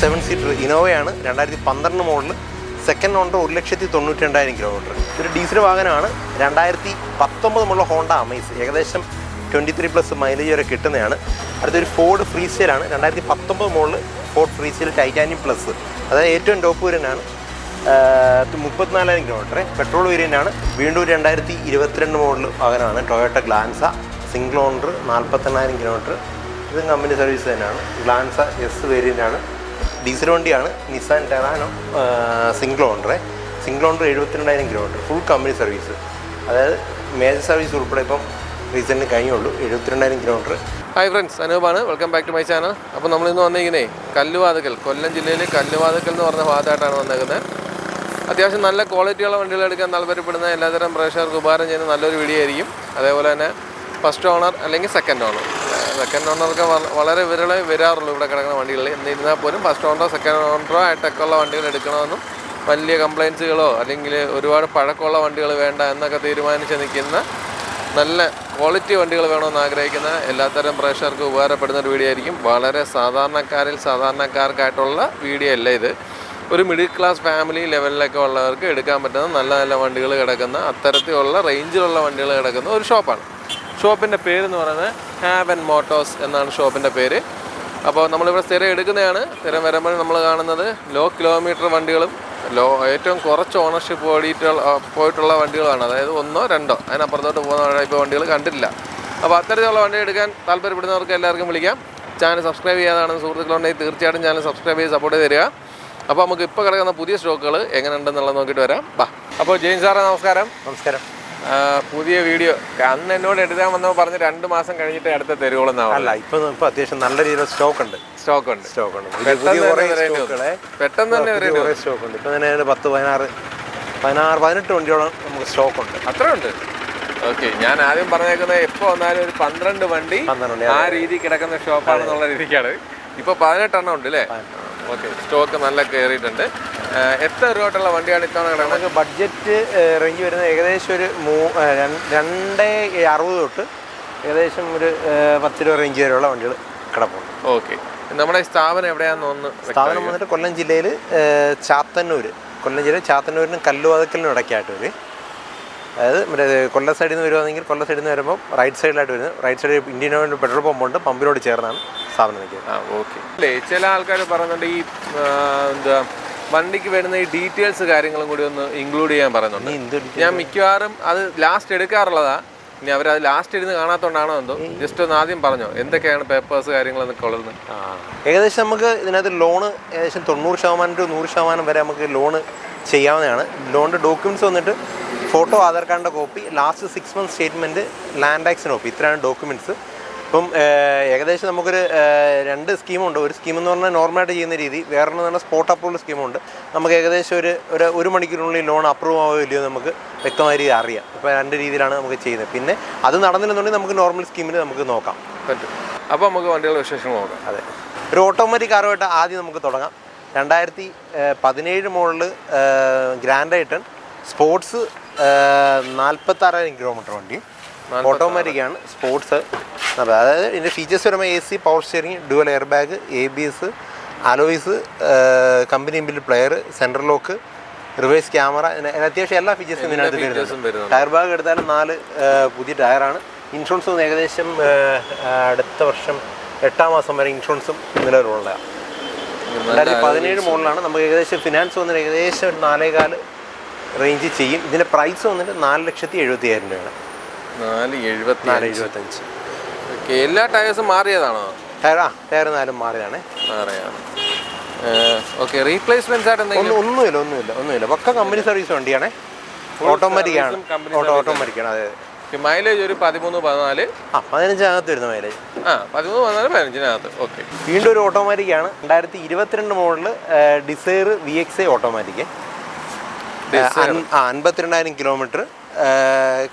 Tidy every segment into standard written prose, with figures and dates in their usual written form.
7 seater ഇന്നോവയാണ് 2012 model. Second owner 1,92,000 kilometre. ഒരു diesel വാഹനമാണ്. 2019 മോഡൽ ഹോണ്ട അമേസ്. ഏകദേശം 23+ മൈലേജ് വരെ കിട്ടുന്നതാണ്. അടുത്തൊരു ഫോർഡ് ഫ്രീ സ്റ്റൈലാണ്. 2019 model Ford Freestyle titanium plus. അതായത് ഏറ്റവും ടോപ്പ് വേരിയൻ്റാണ്. 34,000 കിലോമീറ്റർ. പെട്രോൾ വേരിയൻ്റാണ്. വീണ്ടും 2022 മോഡൽ വാഹനമാണ്. Toyota Glanza single owner 48,000 kilometre. ഇതും കമ്പനി സർവീസ് തന്നെയാണ്. ഗ്ലാൻസ എസ് വേരിയൻ്റാണ്. ഡീസൽ വണ്ടിയാണ്. Nissan Terrano single owner 72,000 kilometre. Full company service. അതായത് മേജർ സർവീസ് ഉൾപ്പെടെ ഇപ്പം റീസെൻ്റ് കഴിഞ്ഞുള്ളൂ. 72,000 കിലോമീറ്റർ. ഹായ് ഫ്രണ്ട്സ്, അനൂപാണ്. Welcome back to my channel. അപ്പോൾ നമ്മളിന്ന് വന്നിരിക്കുന്നത് കല്ലുവാതുക്കൽ, കൊല്ലം ജില്ലയിൽ കല്ലുവാതുക്കൽ എന്ന് പറഞ്ഞ ഭാഗത്തായിട്ടാണ് വന്നേക്കുന്നത്. അത്യാവശ്യം നല്ല ക്വാളിറ്റിയുള്ള വണ്ടികൾ എടുക്കാൻ താല്പര്യപ്പെടുന്ന എല്ലാതരം പ്രേക്ഷകർക്ക് ഉപകാരം ചെയ്യുന്ന നല്ലൊരു വീഡിയോ ആയിരിക്കും. അതേപോലെ തന്നെ ഫസ്റ്റ് ഓണർ അല്ലെങ്കിൽ സെക്കൻഡ് ഓണർക്ക് വളരെ വിരളെ വരാറുള്ളൂ ഇവിടെ കിടക്കുന്ന വണ്ടികൾ. എന്നിരുന്നാൽ പോലും ഫസ്റ്റ് ഓണറോ സെക്കൻഡ് ഓണറോ ആയിട്ടൊക്കെ ഉള്ള വണ്ടികൾ എടുക്കണമെന്നും വലിയ കംപ്ലയിൻസുകളോ അല്ലെങ്കിൽ ഒരുപാട് പഴക്കമുള്ള വണ്ടികൾ വേണ്ട എന്നൊക്കെ തീരുമാനിച്ച് നിൽക്കുന്ന നല്ല ക്വാളിറ്റി വണ്ടികൾ വേണമെന്ന് ആഗ്രഹിക്കുന്ന എല്ലാത്തരം പ്രേക്ഷകർക്ക് ഉപകാരപ്പെടുന്ന ഒരു വീഡിയോ ആയിരിക്കും. വളരെ സാധാരണക്കാർക്കായിട്ടുള്ള വീഡിയോ അല്ല ഇത്. ഒരു മിഡിൽ ക്ലാസ് ഫാമിലി ലെവലിലൊക്കെ ഉള്ളവർക്ക് എടുക്കാൻ പറ്റുന്ന നല്ല നല്ല വണ്ടികൾ കിടക്കുന്ന, അത്തരത്തിലുള്ള റേഞ്ചിലുള്ള വണ്ടികൾ കിടക്കുന്ന ഒരു ഷോപ്പാണ്. ഷോപ്പിൻ്റെ പേരെന്ന് പറയുന്നത് ഹാവൻ മോട്ടോഴ്സ് എന്നാണ് ഷോപ്പിൻ്റെ പേര്. അപ്പോൾ നമ്മളിവിടെ സ്ഥിരം എടുക്കുന്നതാണ്. സ്ഥിരം വരുമ്പോൾ നമ്മൾ കാണുന്നത് ലോ കിലോമീറ്റർ വണ്ടികളും ഏറ്റവും കുറച്ച് ഓണർഷിപ്പ് പോയിട്ടുള്ള വണ്ടികളാണ്. അതായത് 1, 2 അതിനപ്പുറത്തോട്ട് പോകുന്ന ടൈപ്പ് വണ്ടികൾ കണ്ടിട്ടില്ല. അപ്പോൾ അത്തരത്തിലുള്ള വണ്ടി എടുക്കാൻ താല്പര്യപ്പെടുന്നവർക്ക് എല്ലാവർക്കും വിളിക്കാം. ചാനൽ സബ്സ്ക്രൈബ് ചെയ്യാതാണ് സുഹൃത്തുക്കളുണ്ടെങ്കിൽ തീർച്ചയായിട്ടും ചാനൽ സബ്സ്ക്രൈബ് ചെയ്ത് സപ്പോർട്ട് ചെയ്ത് തരിക. അപ്പോൾ നമുക്ക് ഇപ്പോൾ കിടക്കുന്ന പുതിയ സ്റ്റോക്കുകൾ എങ്ങനെ ഉണ്ടെന്നുള്ളത് നോക്കിയിട്ട് വരാം. അപ്പോൾ ജെയിൻ സാറേ, നമസ്കാരം. നമസ്കാരം. പുതിയ വീഡിയോ അന്ന് എന്നോട് എടുക്കാൻ വന്നപ്പോൾ പറഞ്ഞ് 2 മാസം കഴിഞ്ഞിട്ട് അടുത്ത തരുവോളെന്നാണ്. അല്ല, ഇപ്പൊ ഇപ്പം നല്ല രീതിയിൽ സ്റ്റോക്ക് ഉണ്ട്. പെട്ടെന്ന് തന്നെ സ്റ്റോക്ക് ഉണ്ട്. ഇപ്പൊ തന്നെ 10, 16, 18 വണ്ടിയോളം നമുക്ക് സ്റ്റോക്ക് ഉണ്ട്. അത്ര ഉണ്ട്. ഓക്കെ, ഞാൻ ആദ്യം പറഞ്ഞേക്കുന്നത് എപ്പോൾ വന്നാലും ഒരു 12 വണ്ടി ആ രീതി കിടക്കുന്ന ഷോപ്പാണെന്നുള്ള രീതിക്കാണ്. ഇപ്പൊ 18 എണ്ണം ഉണ്ട് അല്ലേ? ഓക്കെ, സ്റ്റോക്ക് നല്ല കയറിയിട്ടുണ്ട്. എത്ര രൂപ തൊട്ടുള്ള വണ്ടിയാണ് ഇത്തവണ കിടക്കുന്നത്? നമുക്ക് ബഡ്ജറ്റ് റേഞ്ച് വരുന്നത് ഏകദേശം ഒരു 260 തൊട്ട് ഏകദേശം ഒരു 10 രൂപ റേഞ്ച് വരെയുള്ള വണ്ടികൾ കിടപ്പുണ്ട്. ഓക്കെ, നമ്മുടെ സ്ഥാപനം എവിടെയാണെന്ന് ഒന്ന്? സ്ഥാപനം വന്നിട്ട് കൊല്ലം ജില്ലയിൽ ചാത്തന്നൂരിനും കല്ലുവാതുക്കലിനും ഇടയ്ക്കായിട്ട് വരും. അതായത് മറ്റേ കൊല്ലം സൈഡിൽ നിന്ന് വരുവാണെങ്കിൽ കൊല്ലം സൈഡിൽ നിന്ന് വരുമ്പോൾ റൈറ്റ് സൈഡിലായിട്ട് വരുന്നത്. റൈറ്റ് സൈഡിൽ ഇന്ത്യൻ ഓയിൽ പെട്രോൾ പമ്പുണ്ട്. പമ്പിനോട് ചേർന്നാണ് സ്ഥാപനം നിൽക്കുന്നത്. ഓക്കെ. അല്ലേ, ചില ആൾക്കാർ പറയുന്നുണ്ട് ഈ വണ്ടിക്ക് വരുന്ന ഈ ഡീറ്റെയിൽസ് കാര്യങ്ങളും കൂടി ഒന്ന് ഇൻക്ലൂഡ് ചെയ്യാൻ പറയുന്നുണ്ട്. ഞാൻ മിക്കവാറും അത് ലാസ്റ്റ് എടുക്കാറുള്ളതാ. ഇനി അവരത് ലാസ്റ്റ് ഇരുന്ന് കാണാത്തോണ്ടാണോ എന്തോ. ജസ്റ്റ് ഒന്ന് ആദ്യം പറഞ്ഞോ എന്തൊക്കെയാണ് പേപ്പേഴ്സ് കാര്യങ്ങളെന്നൊക്കെ ഉള്ളത്. ഏകദേശം നമുക്ക് ഇതിനകത്ത് ലോണ് ഏകദേശം 90% to 100% വരെ നമുക്ക് ലോണ് ചെയ്യാവുന്നതാണ്. ലോണിൻ്റെ ഡോക്യുമെൻറ്റ്സ് വന്നിട്ട് ഫോട്ടോ, ആധാർ കാർഡിൻ്റെ copy, last 6 month statement, land ടാക്സിന് കോപ്പി, ഇത്രയാണ് ഡോക്യുമെൻറ്റ്സ്. ഇപ്പം ഏകദേശം നമുക്കൊരു 2 സ്കീമുണ്ട്. ഒരു സ്കീം എന്ന് പറഞ്ഞാൽ നോർമലായിട്ട് ചെയ്യുന്ന രീതി, വേറൊന്ന് പറഞ്ഞാൽ സ്പോട്ട് അപ്രൂവൽ സ്കീമുണ്ട്. നമുക്ക് ഏകദേശം ഒരു മണിക്കൂറിനുള്ളിൽ ലോൺ അപ്രൂവ് ആവുകയോ ഇല്ലയോ നമുക്ക് വ്യക്തമായ രീതി അറിയാം. ഇപ്പോൾ 2 രീതിയിലാണ് നമുക്ക് ചെയ്യുന്നത്. പിന്നെ അത് നടന്നില്ലെന്നുണ്ടെങ്കിൽ നമുക്ക് നോർമൽ സ്കീമിൽ നമുക്ക് നോക്കാം പറ്റും. അപ്പോൾ നമുക്ക് വണ്ടികളുടെ വിശേഷങ്ങൾ നോക്കാം. അതെ, ഒരു ഓട്ടോമാറ്റിക് കാറുമായിട്ട് ആദ്യം നമുക്ക് തുടങ്ങാം. 2017 മോഡൽ ഗ്രാൻഡ് ഐട്ടൺ സ്പോർട്സ് 46,000 കിലോമീറ്റർ വണ്ടി. ഓട്ടോമാറ്റിക്കാണ്, സ്പോർട്സ്. അതായത് ഇതിൻ്റെ ഫീച്ചേഴ്സ് വരുമ്പോൾ AC, power steering, dual air bag, ABS, alloys, company inbuilt player, central lock, reverse camera, അത്യാവശ്യം എല്ലാ ഫീച്ചേഴ്സും ഇതിനകത്ത് വരുന്നുണ്ട്. ടയർ ബാഗ് എടുത്താലും 4 പുതിയ ടയറാണ്. ഇൻഷുറൻസ് ഏകദേശം അടുത്ത വർഷം 8ാം മാസം വരെ ഇൻഷുറൻസും നിലവിലുള്ളതാണ്. 2017 മോഡലാണ്. നമുക്ക് ഏകദേശം ഫിനാൻസ് വന്നിട്ട് ഏകദേശം 4.25 റേഞ്ച് ചെയ്യും. ഇതിൻ്റെ പ്രൈസ് വന്നിട്ട് 4,70,000 രൂപയാണ്. 4,75. എല്ലാ ടയേഴ്സും മാറിയതാണോ? ടയർ 4 മാറിയതാണ്. ഓക്കെ, റീപ്ലേസ്മെന്റ്സ് ആയിട്ട് ഒന്നുമില്ല. പക്ക കമ്പനി സർവീസ് വണ്ടിയാണ്. ഓട്ടോമാറ്റിക്കാണ്. ഓട്ടോമാറ്റിക്കാണ്. അതെ. മൈലേജ് ഒരു 13-14 15 വരുന്ന മൈലേജ്. 13-15. ഓക്കെ. വീണ്ടും ഒരു ഓട്ടോമാറ്റിക്കാണ്. 2022 model Dzire VXi automatic. 52,000 kilometre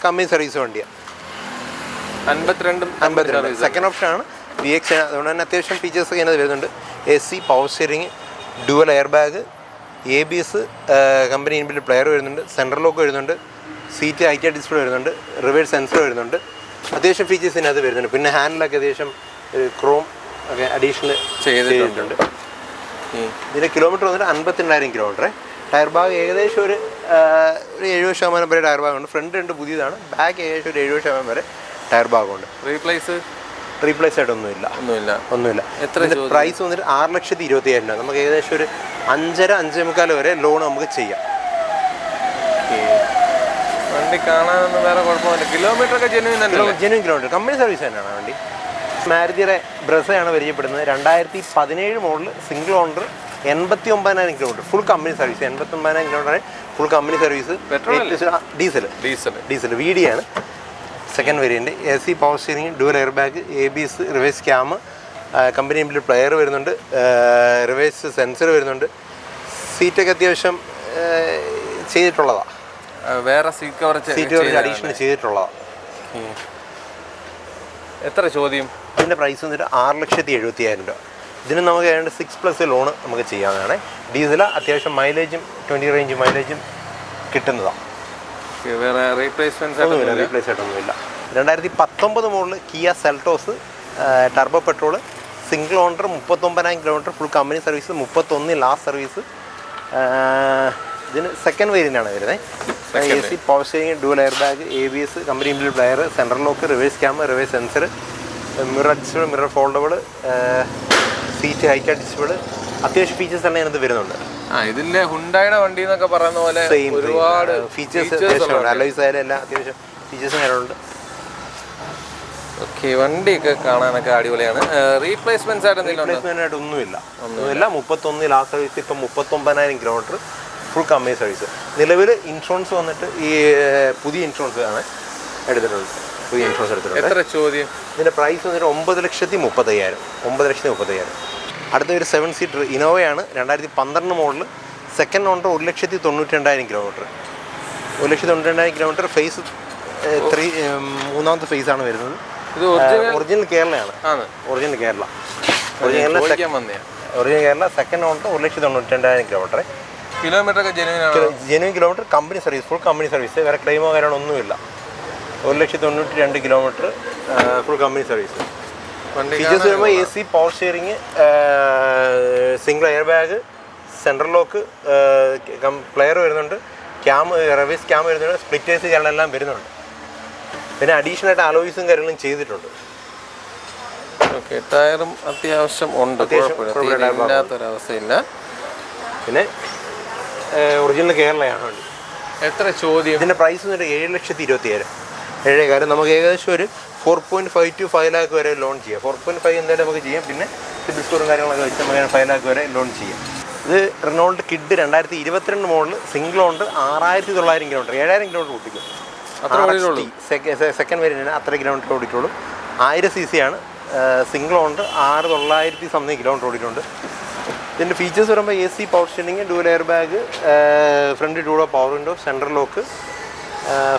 company service വണ്ടിയാണ്. 52 സെക്കൻഡ് ഓപ്ഷനാണ് VXi. അതുകൊണ്ട് തന്നെ അത്യാവശ്യം ഫീച്ചേഴ്സ് ഒക്കെ അതിനകത്ത് വരുന്നുണ്ട്. AC, power steering, dual air bag, ABS, company inbuilt player വരുന്നുണ്ട്, സെൻട്രൽ ലോക്ക് വരുന്നുണ്ട്, സീറ്റ് ITR ഡിസ്പ്ലേ വരുന്നുണ്ട്, റിവേഴ്സ് സെൻസർ വരുന്നുണ്ട്. അത്യാവശ്യം ഫീച്ചേഴ്സ് ഇതിനകത്ത് വരുന്നുണ്ട്. പിന്നെ ഹാൻഡിലൊക്കെ അത്യാവശ്യം ക്രോം ഒക്കെ അഡീഷണൽ ചെയ്തിട്ടുണ്ട്. ഇതിൻ്റെ കിലോമീറ്റർ വന്നിട്ട് 52,000 കിലോമീറ്റർ. ടയർ ഭാഗം ഏകദേശം ഒരു 70% വരെ ടയർ ഭാഗമുണ്ട്. ഫ്രണ്ട് രണ്ട് പുതിയതാണ്, ബാക്ക് ഏകദേശം ഒരു 70% വരെ ടയർ ഭാഗമുണ്ട്. റീപ്ലേസ് ആയിട്ടൊന്നുമില്ല. എത്ര പ്രൈസ് വന്നിട്ട് 6,20,000 രൂപ. നമുക്ക് ഏകദേശം ഒരു 5.5-5.25 വരെ ലോൺ നമുക്ക് ചെയ്യാം. വണ്ടി കാണാനൊന്നും വേറെ കുഴപ്പമില്ല. കിലോമീറ്റർ ഒക്കെ ജെന്യൂൻ കിലോമീറ്റർ കമ്പനി സർവീസ് തന്നെയാണ് വണ്ടി. മാരുതിയുടെ ബ്രസയാണ് പരിചയപ്പെടുന്നത്. 2017 model single owner, 89,000 kilometre, full company service. 89,000 kilometre full company service. Diesel VD ആണ്. Second variant. AC power steering, dual air bag, ABS, reverse cam, company ഇമ്പിൽ പ്ലെയർ വരുന്നുണ്ട്, reverse sensor വരുന്നുണ്ട്. സീറ്റൊക്കെ അത്യാവശ്യം ചെയ്തിട്ടുള്ളതാണ്. വേറെ സീറ്റ് കവർ അഡീഷണൽ ചെയ്തിട്ടുള്ളതാണ്. എത്ര ചോദ്യം? ഇതിൻ്റെ പ്രൈസ് വന്നിട്ട് 6,70,000 രൂപ. ഇതിന് നമുക്ക് ഏതാണ്ട് 6+ ലോണ് നമുക്ക് ചെയ്യാവുന്നതാണ്. ഡീസൽ അത്യാവശ്യം മൈലേജും 20 റേഞ്ച് മൈലേജും കിട്ടുന്നതാണ്. വേറെ റീപ്ലേസ്മെൻറ്റ് ആയിട്ടൊന്നുമില്ല. 2019 model Kia Seltos turbo petrol, single owner, 39,000 kilometre, full company service, 31 last service. ഇതിന് സെക്കൻഡ് വേരിയൻ്റാണ് വരുന്നത്. AC power steering, dual air bag, ABS, company ഇമ്പിൽ player, central lock, reverse cam, reverse sensor, mirror adjustable, mirror foldable, seat height adjustable, അത്യാവശ്യം features തന്നെ അതിനകത്ത് വരുന്നുണ്ട്. ഇതിലെ ഹുണ്ടായുടെ വണ്ടി എന്നൊക്കെ പറയുന്ന പോലെ ഒരുപാട് ഫീച്ചേഴ്സ് അലോയ്സ് ആയാലും എല്ലാം അത്യാവശ്യം ഫീച്ചേഴ്സും കാര്യങ്ങളുണ്ട്. ഓക്കെ, വണ്ടിയൊക്കെ കാണാനൊക്കെ അടിപൊളിയാണ്. റീപ്ലേസ്മെന്റ് ആയിട്ട് ഒന്നുമില്ല. 31 ലാസ്റ്റ് സർവീസ്, ഇപ്പം 39,000 കിലോമീറ്റർ, ഫുൾ കമ്പനി സർവീസ്. നിലവിൽ ഇൻഷുറൻസ് വന്നിട്ട് ഈ പുതിയ ഇൻഷുറൻസ് ആണ് എടുത്തിട്ടുള്ളത്. പുതിയ ഇൻഷുറൻസ് എടുത്തിട്ടുണ്ട്. എത്ര ചോദ്യം? ഇതിൻ്റെ പ്രൈസ് വന്നിട്ട് 9,30,000. 9,30,000. അടുത്ത ഒരു 7 സീറ്റർ ഇനോവയാണ്. 2012 model, second owner, 1,92,000 kilometre. 1,92,000 kilometre. Phase 3 മൂന്നാമത്തെ ഫേസാണ് വരുന്നത്. ഇത് ഒറിജിനൽ കേരളയാണ്. Original Kerala. Second owner, 1,92,000 kilometre. Kilometre ഒക്കെ genuine kilometre, company service, full company service. വേറെ ക്ലെയിമോ കാര്യങ്ങളോ ഒന്നുമില്ല. 1,92,200 kilometre, full company service. Features വരുമ്പോൾ AC power steering, single air bag, central lock, player വരുന്നുണ്ട്, ക്യാം, റിവേഴ്സ് ക്യാം വരുന്നുണ്ട്, സ്പ്ലിറ്റേഴ്സ് കാര്യങ്ങളെല്ലാം വരുന്നുണ്ട്. പിന്നെ അഡീഷണൽ ആയിട്ട് അലോയ്സും കാര്യങ്ങളും ചെയ്തിട്ടുണ്ട്. ഓക്കെ, ടയറും അത്യാവശ്യം ഉണ്ട്, ഇല്ലാത്തൊരവസ്ഥയില്ല. പിന്നെ ഒറിജിനൽ കേരളയാണ് വണ്ടി. എത്ര ചോദ്യം? ഇതിൻ്റെ പ്രൈസ് വന്നിട്ട് 7,20,000. 7,000. നമുക്ക് ഏകദേശം ഒരു 4.5 to 5 lakh വരെ ലോൺ ചെയ്യാം. 4.5 എന്തായാലും നമുക്ക് ചെയ്യാം. പിന്നെ സിബിൽ സ്കോറും കാര്യങ്ങളൊക്കെ വെച്ച് നമുക്ക് 5 lakh വരെ ലോൺ ചെയ്യാം. ഇത് Renault Kwid 2022 model, single owner, 6,900 kilometre, 7,000 kilometre ഓടിക്കും. സെക്കൻഡ് വേരിയൻ്റ് അത്ര കിലോമീറ്റർ ഓടിക്കുള്ളൂ. 1000 cc ആണ്. സിംഗിൾ ഓണർ, 6,900 സംതിങ് കിലോമീറ്റർ ഓടിയിട്ടുണ്ട്. ഇതിൻ്റെ ഫീച്ചേഴ്സ് വരുമ്പോൾ AC power steering, dual air bag, front ഡൂഡോ power window, central lock,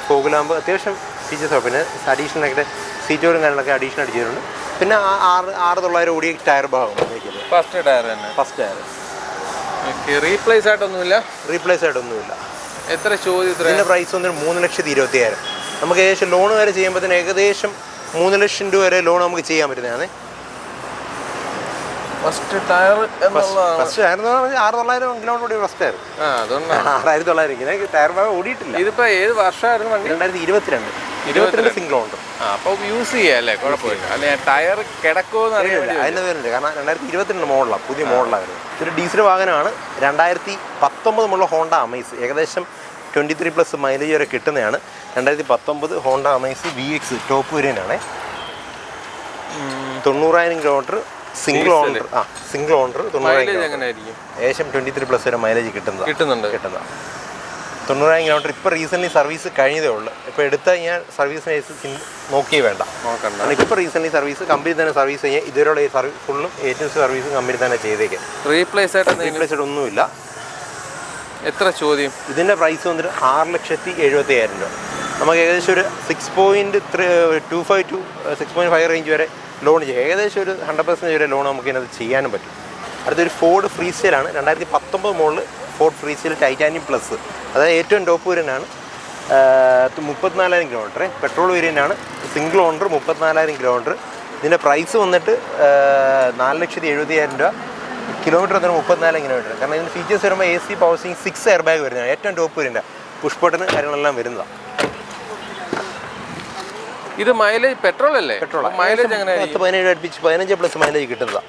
fog lamp, അത്യാവശ്യം ഫീച്ചേഴ്സാണ്. പിന്നെ അഡീഷണൽ ആയിട്ട് സീറ്റോറും കാര്യങ്ങളൊക്കെ അഡീഷണൽ ചെയ്തിട്ടുണ്ട്. പിന്നെ 6,900 ഓടിയ ടയർ ഭാഗം. ഫസ്റ്റ് ടയർ തന്നെ. First tyre. റീപ്ലേസ് ആയിട്ടൊന്നുമില്ല. എത്ര ചോദ്യം? ഇതിൻ്റെ പ്രൈസ് വന്നിട്ട് 3,20,000. നമുക്ക് ഏകദേശം ലോൺ വരെ ചെയ്യുമ്പോഴത്തേന് ഏകദേശം 3 ലക്ഷം രൂപ വരെ ലോൺ നമുക്ക് ചെയ്യാൻ പറ്റുന്നതാണ്. ഫസ്റ്റ് ടയർ ഫസ്റ്റ് ടയർ എന്ന് പറഞ്ഞാൽ 6,900 കിലോമീറ്റർ ഓടിയ ഫസ്റ്റ് ടയർ. 6,900 ഇങ്ങനെ ടയർ ഭാഗം ഓടിയിട്ടില്ല. ഇതിപ്പോൾ ഏത് വർഷമായിരുന്നു? 2022 സിംഗിൾ ഓണർ. അപ്പോൾ യൂസ് ചെയ്യാം അല്ലേ, കുഴപ്പമില്ല. അല്ലെ ടയർ കിടക്കുമെന്ന് അറിയില്ല. അതിൻ്റെ പേരുണ്ട്. കാരണം 2022 മോഡലാണ്, പുതിയ മോഡലാണ്. ഇതൊരു ഡീസൽ വാഹനമാണ്. 2019 മുതലുള്ള ഹോണ്ട അമേസ്, ഏകദേശം 23+ മൈലേജ് വരെ കിട്ടുന്നതാണ്. 2019 ഹോണ്ട അമേസ് VX ടോപ്പ് വേരിയൻ്റാണ്. 90,000 കിലോമീറ്റർ, സിംഗിൾ ഓണർ. 90,000 ഏകദേശം 23+ വരെ മൈലേജ് കിട്ടുന്നുണ്ട്. 90,000 കിലോമീറ്റർ. ഇപ്പോൾ റീസെൻ്റ്ലി സർവീസ് കഴിഞ്ഞതേ ഉള്ളൂ. ഇപ്പോൾ എടുത്ത ഞാൻ സർവീസിന് നോക്കിയേ വേണ്ട. ഇപ്പോൾ റീസെൻ്റ്ലി സർവീസ് കമ്പനി തന്നെ സർവീസ് ചെയ്യാൻ ഇതുവരെയുള്ള ഫുള്ളും ഏജൻസി സർവീസ് കമ്പനി തന്നെ ചെയ്തേക്കാം. റീപ്ലേസ് ആയിട്ട് ഒന്നുമില്ല. എത്ര ചോദ്യം? ഇതിൻ്റെ പ്രൈസ് വന്നിട്ട് 6,70,000 രൂപ. നമുക്ക് ഏകദേശം ഒരു 6.25 to 6.5 റേഞ്ച് വരെ ലോൺ ചെയ്യാം. ഏകദേശം ഒരു 100% വരെ ലോൺ നമുക്ക് ഇതിനകത്ത് ചെയ്യാനും പറ്റും. അടുത്തൊരു ഫോർഡ് ഫ്രീ സ്റ്റൈലാണ്. 2019 model Ford Freestyle titanium plus, അതായത് ഏറ്റവും ടോപ്പ് വേരിയൻ്റാണ്. 34,000 കിലോമീറ്റർ, പെട്രോൾ വേരിയൻ്റാണ്. Single owner, 34,000 kilometre. ഇതിൻ്റെ പ്രൈസ് വന്നിട്ട് 4,70,000 രൂപ. കിലോമീറ്റർ എത്ര 34 കിലോമീറ്റർ. കാരണം ഇതിന് ഫീച്ചേഴ്സ് വരുമ്പോൾ AC power steering 6 air bag വരുന്നതാണ്, ഏറ്റവും ടോപ്പ് വരുന്നത്. പുഷ് ബട്ടൺ കാര്യങ്ങളെല്ലാം വരുന്നതാണ്. ഇത് മൈലേജ് പെട്രോൾ അല്ലേ? പെട്രോൾ മൈലേജ് എങ്ങനെ 17 അടുപ്പിച്ച് 15+ മൈലേജ് കിട്ടുന്നതാണ്.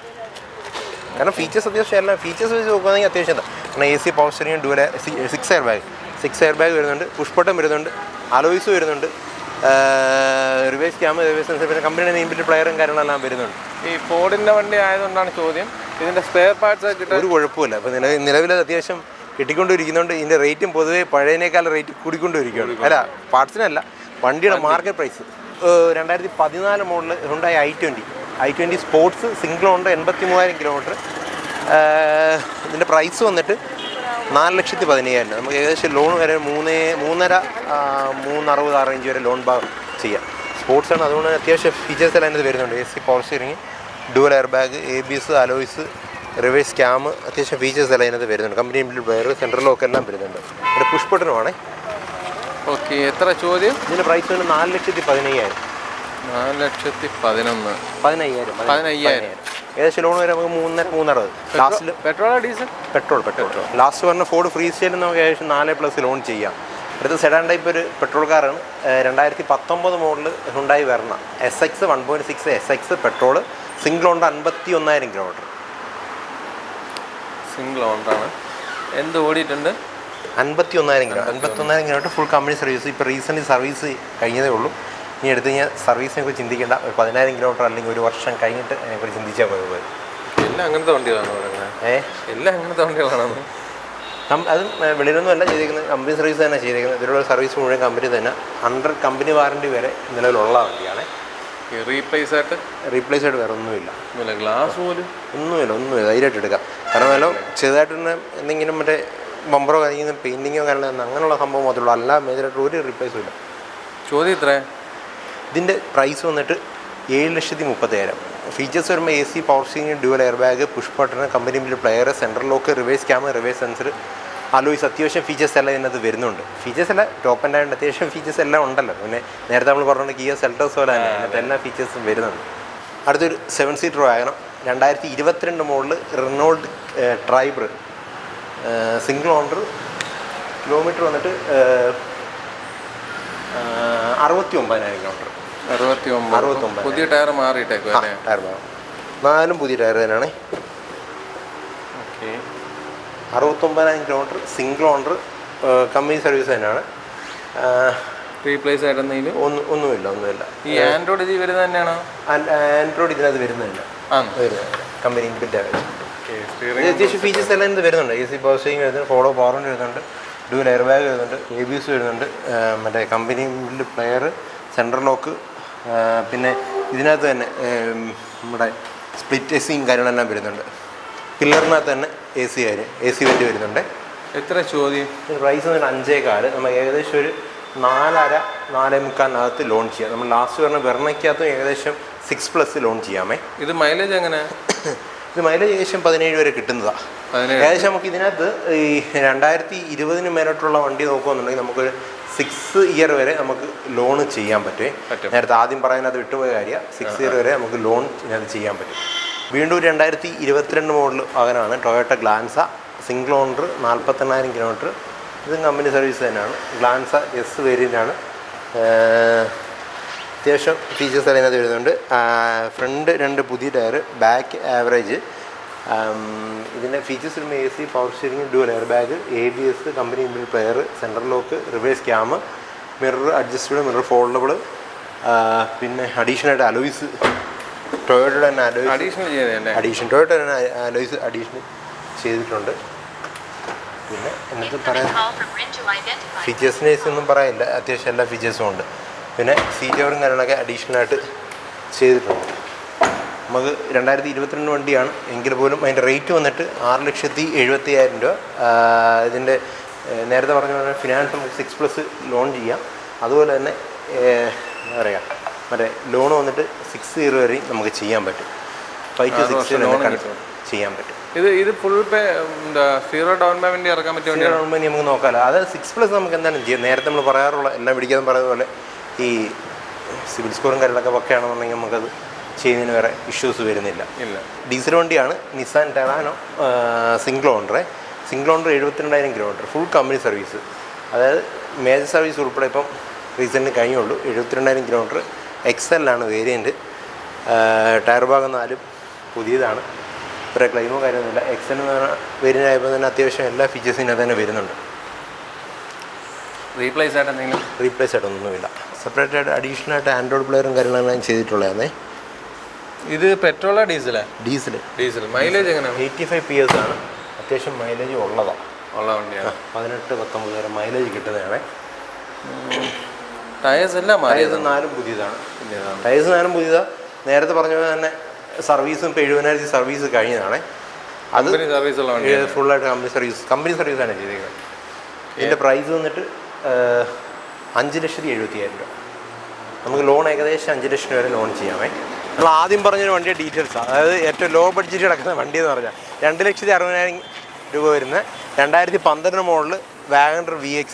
കാരണം ഫീച്ചേഴ്സ് അത്യാവശ്യം എല്ലാം ഫീച്ചേഴ്സ് വെച്ച് നോക്കുകയാണെങ്കിൽ അത്യാവശ്യം എന്താ. കാരണം AC power steering dual 6 air bag വരുന്നുണ്ട്, പുഷ് ബട്ടൺ വരുന്നുണ്ട്, അലോയ്സ് വരുന്നുണ്ട്, റിവേഴ്സ് ക്യാമറ, റിവേഴ്സ് സെൻസർ, പിന്നെ കമ്പനിയുടെ നെയിംപ്ലേറ്റ് പ്ലെയറും കാര്യങ്ങളെല്ലാം വരുന്നുണ്ട്. ഈ ഫോർഡിൻ്റെ വണ്ടി ആയതുകൊണ്ടാണ് ചോദ്യം. ഇതിൻ്റെ സ്പെയർ പാർട്സ് കിട്ടാൻ ഒരു കുഴപ്പമില്ല. അപ്പോൾ നിലവിൽ അത്യാവശ്യം കിട്ടിക്കൊണ്ടിരിക്കുന്നുണ്ട്. ഇതിൻ്റെ റേറ്റും പൊതുവേ പഴയതിനേക്കാൾ റേറ്റ് കൂടിക്കൊണ്ടിരിക്കുകയാണ്. അല്ല, പാർട്സിനല്ല, വണ്ടിയുടെ market price. 2014 model Hyundai i20 sports single owner 83,000 kilometre. ഇതിൻ്റെ പ്രൈസ് വന്നിട്ട് 4,15,000. നമുക്ക് ഏകദേശം ലോൺ വരെ 3.5-3.60 ആ റേഞ്ച് വരെ ലോൺ ചെയ്യാം. സ്പോർട്സാണ്, അതുകൊണ്ട് അത്യാവശ്യം ഫീച്ചേഴ്സ് എല്ലാം അതിനകത്ത് വരുന്നുണ്ട്. AC power steering, dual air bag, ABS, alloys, reverse cam, അത്യാവശ്യം ഫീച്ചേഴ്സ് എല്ലാം അതിനകത്ത് വരുന്നുണ്ട്. കമ്പനി വയർ, സെൻട്രൽ ലോക്ക് എല്ലാം വരുന്നുണ്ട്. ഒരു പുഷ് ബട്ടനുമാണ്. ഓക്കെ, എത്ര ചോദ്യം? ഇതിൻ്റെ പ്രൈസ് വന്ന് 4,15,000. 4,15,000. ഏകദേശം ലോൺ വരെ നമുക്ക് 3.60. ലാസ്റ്റിൽ പെട്രോളോ ഡീസൽ? പെട്രോൾ. ലാസ്റ്റ് പറഞ്ഞ ഫോർഡ് ഫ്രീ സ്റ്റൈലിൽ നമുക്ക് ഏകദേശം 4+ ലോൺ ചെയ്യാം. അടുത്ത സെഡാൻ ടൈപ്പ് ഒരു പെട്രോൾ കാറാണ്. 2019 model Hyundai Verna SX 1.6 SX petrol, single owner 51,000 kilometre. Single ഓണറാണ്. എന്ത് ഓടിയിട്ടുണ്ട്? 51,000 കിലോമീറ്റർ ഫുൾ കമ്പനി സർവീസ്. ഇപ്പോൾ റീസെൻ്റ് സർവീസ് കഴിഞ്ഞതേ ഉള്ളൂ. ഇനി എടുത്ത് കഴിഞ്ഞാൽ സർവീസിനെ കുറിച്ച് ചിന്തിക്കേണ്ട. ഒരു 10,000 കിലോമീറ്റർ അല്ലെങ്കിൽ 1 വർഷം കഴിഞ്ഞിട്ട് അതിനെക്കുറിച്ച് ചിന്തിച്ചാൽ പോയത്. എല്ലാം അങ്ങനത്തെ വണ്ടികളാണ് എല്ലാം അങ്ങനത്തെ വണ്ടികളാണ്. അത് വെളിയിലൊന്നുമല്ല ചെയ്തേക്കുന്നത്, കമ്പനി സർവീസ് തന്നെ ചെയ്തേക്കുന്നത്. ഇതിലുള്ള സർവീസ് മുഴുവൻ കമ്പനി തന്നെ, അണ്ടർ കമ്പനി വാറണ്ടി വരെ നിലവിലുള്ള വണ്ടിയാണ്. റീപ്ലേസ് ആയിട്ട് വേറെ ഒന്നുമില്ല. ഗ്ലാസ് പോലും ഒന്നുമില്ല ധൈര്യമായിട്ട് എടുക്കാം. കാരണം വല്ല ചെറുതായിട്ട് തന്നെ എന്തെങ്കിലും മറ്റേ ബമ്പറോ കഴിക്കുന്ന പെയിൻറ്റിങ്ങോ കാരണം അങ്ങനെയുള്ള സംഭവം മാത്രമേ ഉള്ളൂ. അല്ല മേജറായിട്ട് ഒരു റീപ്ലേസും ഇല്ല. ചോദ്യം എത്ര? ഇതിൻ്റെ പ്രൈസ് വന്നിട്ട് 7,30,000. ഫീച്ചേഴ്സ് വരുമ്പോൾ AC power steering, dual air bag, push button, company player, central lock, reverse camera, reverse sensor, alloys, അത്യാവശ്യം ഫീച്ചേഴ്സ് എല്ലാം ഇതിനകത്ത് വരുന്നുണ്ട്. ഫീച്ചേഴ്സ് എല്ലാം ടോപ്പ് ആൻഡ് ആയതുകൊണ്ട് അത്യാവശ്യം ഫീച്ചേഴ്സ് എല്ലാം ഉണ്ടല്ലോ. പിന്നെ നേരത്തെ നമ്മൾ പറഞ്ഞുകൊണ്ട് കിയ സെൽറ്റോസ് പോലെ തന്നെ അതിനകത്ത് എല്ലാ ഫീച്ചേഴ്സും വരുന്നുണ്ട്. അടുത്തൊരു 7 സീറ്റർ വാഹനം 2022 model Renault Triber, single owner, kilometre വന്നിട്ട് 69,000 കിലോമീറ്റർ. 69. പുതിയ ടയർ മാറിയിട്ടേക്കും. ടയർ മാറും, 4 പുതിയ ടയർ തന്നെയാണ്. 69,000 കിലോമീറ്റർ, സിംഗിൾ ഓണർ, കമ്പനി സർവീസ് തന്നെയാണ്. റീപ്ലേസ് ആയിട്ടൊന്നും ഒന്നുമില്ല. ഈ ആൻഡ്രോയിഡ് ഇതിൽ വരുന്നത് തന്നെയാണോ? ആൻഡ്രോയിഡ് ഇതിനകത്ത് വരുന്നില്ല, കമ്പനി ഇൻബിൽറ്റ് അത്യാവശ്യം ഫീച്ചേഴ്സ് എല്ലാം ഇത് വരുന്നുണ്ട്. AC പവർ സ്റ്റിയറിംഗ് വരുന്നുണ്ട്, ഫോളോ പവർ വരുന്നുണ്ട്, ഡ്യുവൽ എയർ ബാഗ് വരുന്നുണ്ട്, ABS വരുന്നുണ്ട്, മറ്റേ കമ്പനി പ്ലെയർ, സെൻട്രൽ ലോക്ക്, പിന്നെ ഇതിനകത്ത് തന്നെ നമ്മുടെ സ്പ്ലിറ്റ് AC കാര്യങ്ങളെല്ലാം വരുന്നുണ്ട്. പില്ലറിനകത്ത് തന്നെ AC വെൻ്റ് വരുന്നുണ്ട്. എത്ര ചോദ്യം? പ്രൈസ് വന്നിട്ട് 5,400. നമുക്ക് ഏകദേശം ഒരു 4.5-4.25 ലോൺ ചെയ്യാം. നമ്മൾ ലാസ്റ്റ് പറഞ്ഞ വെർണയ്ക്കകത്തും ഏകദേശം 6+ ലോൺ ചെയ്യാമേ. ഇത് മൈലേജ് എങ്ങനെ? ഇത് മൈലേജ് ഏകദേശം 17 വരെ കിട്ടുന്നതാണ്. ഏകദേശം നമുക്ക് ഇതിനകത്ത് ഈ 2020 മേലോട്ടുള്ള വണ്ടി നോക്കുകയെന്നുണ്ടെങ്കിൽ നമുക്കൊരു 6 ഇയർ വരെ നമുക്ക് ലോൺ ചെയ്യാൻ പറ്റുമേ. നേരത്തെ ആദ്യം പറയുന്നത് വിട്ടുപോയ കാര്യമാണ്. 6 ഇയർ വരെ നമുക്ക് ലോൺ ഇതിനകത്ത് ചെയ്യാൻ പറ്റും. വീണ്ടും 2022 മോഡൽ വാഹനമാണ് Toyota Glanza, single owner, 48,000 kilometre. ഇതും കമ്പനി സർവീസ് തന്നെയാണ്. ഗ്ലാൻസ S വേരിയൻ്റാണ്. അത്യാവശ്യം ഫീച്ചേഴ്സ് എല്ലാം ഇതിനകത്ത് വരുന്നുണ്ട്. ഫ്രണ്ട് 2 പുതിയ ടയർ, ബാക്ക് ആവറേജ്. ഇതിൻ്റെ ഫീച്ചേഴ്സ് വരുമ്പോൾ AC power steering, dual air bag, ABS, company player, central lock, reverse cam, mirror adjustable, mirror foldable, പിന്നെ അഡീഷണലായിട്ട് അലോയ്സ്, ടൊയോട്ടയുടെ തന്നെ ടൊയോട്ട തന്നെ അലോയ്സ് അഡീഷണൽ ചെയ്തിട്ടുണ്ട്. പിന്നെ എന്നിട്ട് പറയാൻ ഫീച്ചേഴ്സിനെ ഒന്നും പറയാനില്ല, അത്യാവശ്യം എല്ലാ ഫീച്ചേഴ്സും ഉണ്ട്. പിന്നെ സീറ്റ് കവറും കാര്യങ്ങളൊക്കെ അഡീഷണലായിട്ട് ചെയ്തിട്ടുണ്ട്. നമുക്ക് 2022 വണ്ടിയാണ് എങ്കിൽ പോലും അതിൻ്റെ റേറ്റ് വന്നിട്ട് 6,70,000 രൂപ. ഇതിൻ്റെ നേരത്തെ പറഞ്ഞ പോലെ ഫിനാൻസ് നമുക്ക് 6+ ലോൺ ചെയ്യാം. അതുപോലെ തന്നെ എന്താ പറയുക, മറ്റേ ലോൺ വന്നിട്ട് 6 ഇയർ വരെയും നമുക്ക് ചെയ്യാൻ പറ്റും. 5 to 6 ചെയ്യാൻ പറ്റും. ഇത് ഫുൾ പേ സീറോ ഡൗൺ പേയ്മെൻറ്റ് ഇറക്കാൻ പറ്റും. സീറോ ഡൗൺ പേയ്മെൻറ്റ് നമുക്ക് നോക്കാമല്ലോ. അത് 6+ നമുക്ക് എന്തായാലും ചെയ്യാം. നേരത്തെ നമ്മൾ പറയാറുള്ള എല്ലാം പിടിക്കാതെ പറയുന്ന പോലെ ഈ സിവിൽ സ്കോറും കാര്യങ്ങളൊക്കെ പക്കയാണെന്നുണ്ടെങ്കിൽ നമുക്കത് ചെയ്യുന്നതിന് വേറെ ഇഷ്യൂസ് വരുന്നില്ല. ഇല്ല. ഡീസൽ വണ്ടിയാണ്. Nissan Terrano single owner 72,000 kilometre, full company service. അതായത് മേജർ സർവീസ് ഉൾപ്പെടെ ഇപ്പം റീസെൻ്റ് കഴിഞ്ഞുള്ളൂ. 72,000 കിലോമീറ്റർ. എക്സെല്ലാണ് വേരിയൻറ്റ്. ടയർ ഭാഗം 4 പുതിയതാണ്. വേറെ ക്ലെയിമോ കാര്യമൊന്നുമില്ല. എക്സെൽ വേരിയൻ്റ് ആയപ്പോൾ തന്നെ അത്യാവശ്യം എല്ലാ ഫീച്ചേഴ്സിനും തന്നെ വരുന്നുണ്ട്. റീപ്ലേസ് ആയിട്ട് എന്തെങ്കിലും? റീപ്ലേസ് ആയിട്ടൊന്നുമില്ല. സെപ്പറേറ്റ് ആയിട്ട് അഡീഷണൽ ആയിട്ട് ആൻഡ്രോയിഡ് പ്ലെയറും കാര്യങ്ങളെല്ലാം ചെയ്തിട്ടുള്ളതാണേ. ഇത് പെട്രോളാ ഡീസലാ? ഡീസൽ. മൈലേജ് എങ്ങനെയാണ്? 85 PS ആണ്. അത്യാവശ്യം മൈലേജ് ഉള്ളതാണ്. ഉള്ള വണ്ടിയാണ്. 18-19 വരെ മൈലേജ് കിട്ടുന്നതാണ്. ടയേഴ്സ് എല്ലാം ടയേഴ്സ് 4 പുതിയതാണ്. ടയേഴ്സ് 4 പുതിയതാണ്. നേരത്തെ പറഞ്ഞ പോലെ തന്നെ സർവീസും ഇപ്പോൾ 70,000 സർവീസ് കഴിഞ്ഞതാണ്. അത് ഫുള്ളായിട്ട് കമ്പനി സർവീസാണ് ചെയ്തേക്കുന്നത്. ഇതിൻ്റെ പ്രൈസ് വന്നിട്ട് 5,70,000 രൂപ. നമുക്ക് ലോൺ ഏകദേശം 5 ലക്ഷം വരെ ലോൺ ചെയ്യാമേ. നമ്മൾ ആദ്യം പറഞ്ഞൊരു വണ്ടിയുടെ ഡീറ്റെയിൽസാണ്. അതായത് ഏറ്റവും ലോ ബഡ്ജറ്റ് കിടക്കുന്ന വണ്ടി എന്ന് പറഞ്ഞാൽ 2,60,000 രൂപ വരുന്ന 2012 മോഡൽ വാഗണർ VX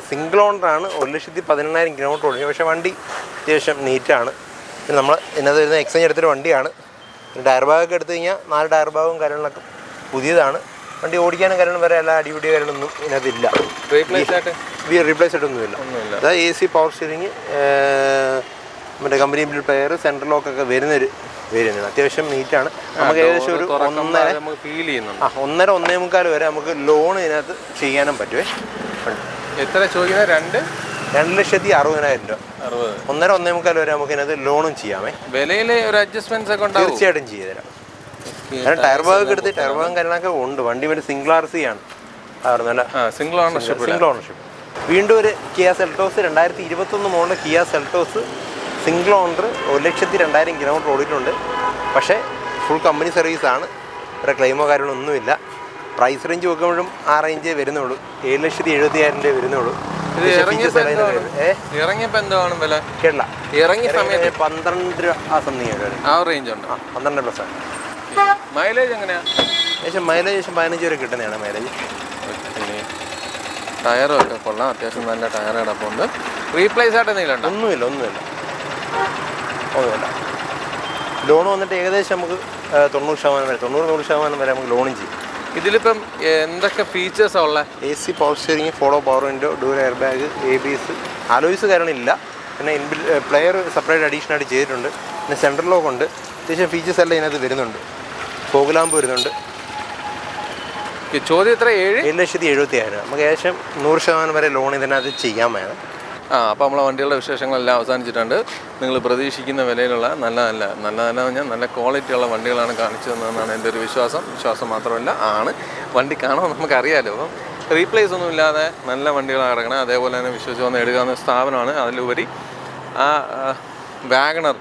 സിംഗിൾ ഓണറാണ്. 1,11,000 കിലോമീറ്റർ ഓടിച്ചു. പക്ഷേ വണ്ടി അത്യാവശ്യം നീറ്റാണ്. പിന്നെ നമ്മൾ ഇതിനകത്ത് വരുന്ന എക്സ്ചേഞ്ച് എടുത്തൊരു വണ്ടിയാണ്. ടയർ ബാഗൊക്കെ എടുത്തു കഴിഞ്ഞാൽ 4 ടയർ ബാഗും കാര്യങ്ങളൊക്കെ പുതിയതാണ്. വണ്ടി ഓടിക്കാനും കാര്യങ്ങളും വരെ എല്ലാ അടിപിടി കാര്യങ്ങളൊന്നും ഇതിനകത്തില്ല. റീപ്ലേസ് ആയിട്ടൊന്നുമില്ല. അതായത് AC പവർ സ്റ്റിയറിങ്, മറ്റേ കമ്പനി ബിൽഡ് പ്ലെയർ, സെൻട്രൽ ലോക്കൊക്കെ വരുന്നൊരു വേരിയൻ്റാണ്. അത്യാവശ്യം നീറ്റാണ്. നമുക്ക് ഏകദേശം ഒരു 1.5-1.25 വരെ നമുക്ക് ലോൺ ഇതിനകത്ത് ചെയ്യാനും പറ്റുമേ. എത്ര ചോദിക്കുന്നത്? 2,60,000 രൂപ. 1.5-1.25 വരെ നമുക്ക് ഇതിനകത്ത് ലോണും ചെയ്യാമേ. വിലയിൽ ഒരു അഡ്ജസ്റ്റ്മെന്റ്സ് ഒക്കെ തീർച്ചയായിട്ടും ചെയ്തു തരാം. കാരണം ടയർ ബാഗ് എടുത്ത് ടയർ ബാഗും കാര്യങ്ങളൊക്കെ ഉണ്ട്. വണ്ടി വേണ്ടി സിംഗിൾ RC ആണ്. Single ownership. വീണ്ടും ഒരു Kia Seltos 2021 model Kia Seltos single owner 1,02,000 kilometre ഓടിയിട്ടുണ്ട്. പക്ഷേ ഫുൾ കമ്പനി സർവീസാണ്. വേറെ ക്ലെയിമോ കാര്യങ്ങളൊന്നുമില്ല. പ്രൈസ് റേഞ്ച് നോക്കുമ്പോഴും ആ റേഞ്ചേ വരുന്നുള്ളൂ. 7,70,000 രൂപ വരുന്നുള്ളൂ. ഇറങ്ങിയപ്പോൾ എന്താണ് വില? കേരള ഇറങ്ങിയ സമയത്ത് 12 രൂപ ആ സംതിങ് ആ റേഞ്ച് ഉണ്ട്. 12+ ആണ്. മൈലേജ് എങ്ങനെയാ? മൈലേജ് 15 വരെ കിട്ടുന്നതാണ് മൈലേജ്. ടയറും ഒക്കെ കൊള്ളാം. അത്യാവശ്യം നല്ല ടയർ കിടപ്പുണ്ട്. റീപ്ലേസ് ആയിട്ട് എന്തെങ്കിലും ഒന്നുമില്ല. ലോൺ വന്നിട്ട് ഏകദേശം നമുക്ക് 90% വരെ 90-100% വരെ നമുക്ക് ലോണും ചെയ്യും. ഇതിലിപ്പം എന്തൊക്കെ ഫീച്ചേഴ്സാണ് ഉള്ളത്? AC പവർ സ്റ്റിയറിംഗ്, ഫോളോ power window, dual air bag, ABS, alloys കാര്യങ്ങളില്ല. പിന്നെ പ്ലെയർ സെപ്പറേറ്റ് അഡീഷണൽ ആയിട്ട് ചെയ്തിട്ടുണ്ട്. പിന്നെ സെൻട്രൽ ലോക്ക് ഉണ്ട്. അത്യാവശ്യം ഫീച്ചേഴ്സ് എല്ലാം ഇതിനകത്ത് വരുന്നുണ്ട്. ഫോഗ് ലാമ്പ് വരുന്നുണ്ട്. ചോദ്യം എത്ര? 7,70,000. നമുക്ക് ഏകദേശം 100% വരെ ലോൺ ഇതിനകത്ത് ചെയ്യാൻ വേണം. അപ്പോൾ നമ്മളെ വണ്ടികളുടെ വിശേഷങ്ങളെല്ലാം അവസാനിച്ചിട്ടുണ്ട്. നിങ്ങൾ പ്രതീക്ഷിക്കുന്ന വിലയിലുള്ള നല്ല പറഞ്ഞാൽ നല്ല ക്വാളിറ്റിയുള്ള വണ്ടികളാണ് കാണിച്ചു തന്നതെന്നാണ് എൻ്റെ ഒരു വിശ്വാസം മാത്രമല്ല ആണ്. വണ്ടി കാണുമ്പോൾ നമുക്കറിയാമല്ലോ. അപ്പം റീപ്ലേസ് ഒന്നും ഇല്ലാതെ നല്ല വണ്ടികളാണ് കിടക്കണം. അതേപോലെ തന്നെ വിശ്വസിച്ച് വന്ന് എടുക്കാവുന്ന സ്ഥാപനമാണ്. അതിലുപരി ആ വാഗണർ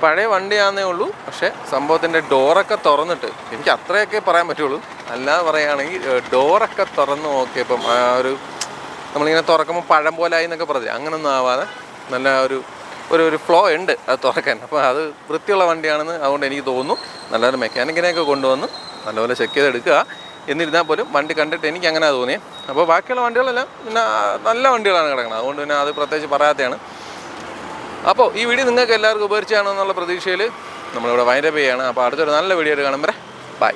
പഴയ വണ്ടിയാണെന്നേ ഉള്ളൂ. പക്ഷേ സംഭവത്തിൻ്റെ ഡോറൊക്കെ തുറന്നിട്ട് എനിക്ക് അത്രയൊക്കെ പറയാൻ പറ്റുള്ളൂ. അല്ലാതെ പറയുകയാണെങ്കിൽ ഡോറൊക്കെ തുറന്ന് നോക്കിയപ്പം ആ ഒരു നമ്മളിങ്ങനെ തുറക്കുമ്പോൾ പഴം പോലായി എന്നൊക്കെ പറഞ്ഞില്ല, അങ്ങനൊന്നും ആവാതെ നല്ല ഒരു ഫ്ലോ ഉണ്ട് അത് തുറക്കാൻ. അപ്പോൾ അത് വൃത്തിയുള്ള വണ്ടിയാണെന്ന് അതുകൊണ്ട് എനിക്ക് തോന്നുന്നു. നല്ലൊരു മെക്കാനിക്കിനെയൊക്കെ കൊണ്ടുവന്ന് നല്ലപോലെ ചെക്ക് ചെയ്തെടുക്കുക. എന്നിരുന്നാൽ പോലും വണ്ടി കണ്ടിട്ട് എനിക്ക് അങ്ങനെ തോന്നിയത്. അപ്പോൾ ബാക്കിയുള്ള വണ്ടികളെല്ലാം പിന്നെ നല്ല വണ്ടികളാണ് കിടക്കുന്നത്. അതുകൊണ്ട് പിന്നെ അത് പ്രത്യേകിച്ച് പറയാത്തതാണ്. അപ്പോൾ ഈ വീഡിയോ നിങ്ങൾക്ക് എല്ലാവർക്കും ഉപകരിച്ചാണെന്നുള്ള പ്രതീക്ഷയിൽ നമ്മളിവിടെ വൈൻഡപ്പ് ചെയ്യുകയാണ്. അപ്പോൾ അടുത്തൊരു നല്ല വീഡിയോ കാണുമ്പോൾ ബൈ.